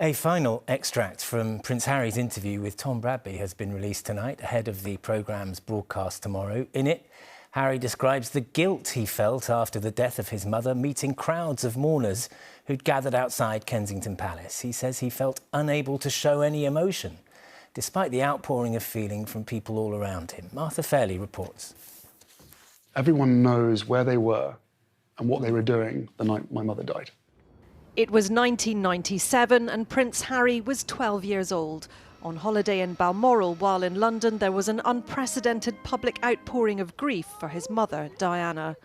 A final extract from Prince Harry's interview with Tom Bradby has been released tonight, ahead of the programme's broadcast tomorrow. In it, Harry describes the guilt he felt after the death of his mother, meeting crowds of mourners who'd gathered outside Kensington Palace. He says he felt unable to show any emotion, despite the outpouring of feeling from people all around him. Martha Fairley reports. Everyone knows where they were and what they were doing the night my mother died. It was 1997 and Prince Harry was 12 years old. On holiday in Balmoral while in London, there was an unprecedented public outpouring of grief for his mother, Diana.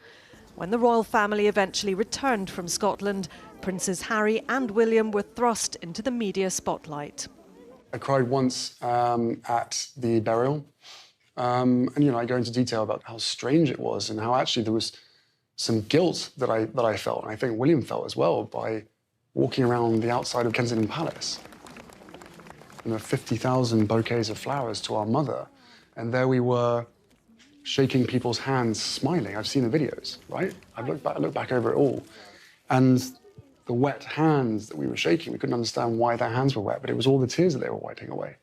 When the royal family eventually returned from Scotland, Princes Harry and William were thrust into the media spotlight. I cried once at the burial. And I go into detail about how strange it was and how actually there was some guilt that I felt, and I think William felt as well, by walking around the outside of Kensington Palace. 50,000 bouquets of flowers to our mother, and there we were, shaking people's hands, smiling. I've seen the videos, right? I look back over it all, and the wet hands that we were shaking, we couldn't understand why their hands were wet, but it was all the tears that they were wiping away.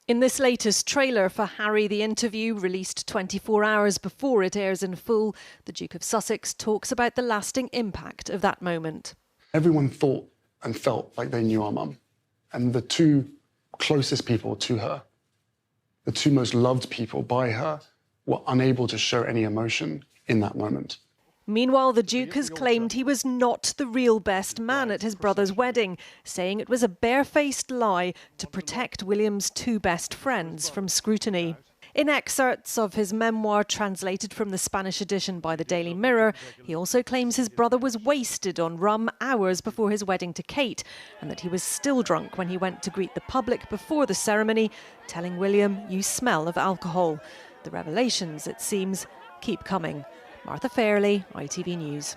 In this latest trailer for Harry, the interview, released 24 hours before it airs in full, the Duke of Sussex talks about the lasting impact of that moment. Everyone thought and felt like they knew our mum. And the two closest people to her, the two most loved people by her, were unable to show any emotion in that moment. Meanwhile, the Duke has claimed he was not the real best man at his brother's wedding, saying it was a barefaced lie to protect William's two best friends from scrutiny. In excerpts of his memoir translated from the Spanish edition by the Daily Mirror, he also claims his brother was wasted on rum hours before his wedding to Kate, and that he was still drunk when he went to greet the public before the ceremony, telling William, "You smell of alcohol." The revelations, it seems, keep coming. Martha Fairley, ITV News.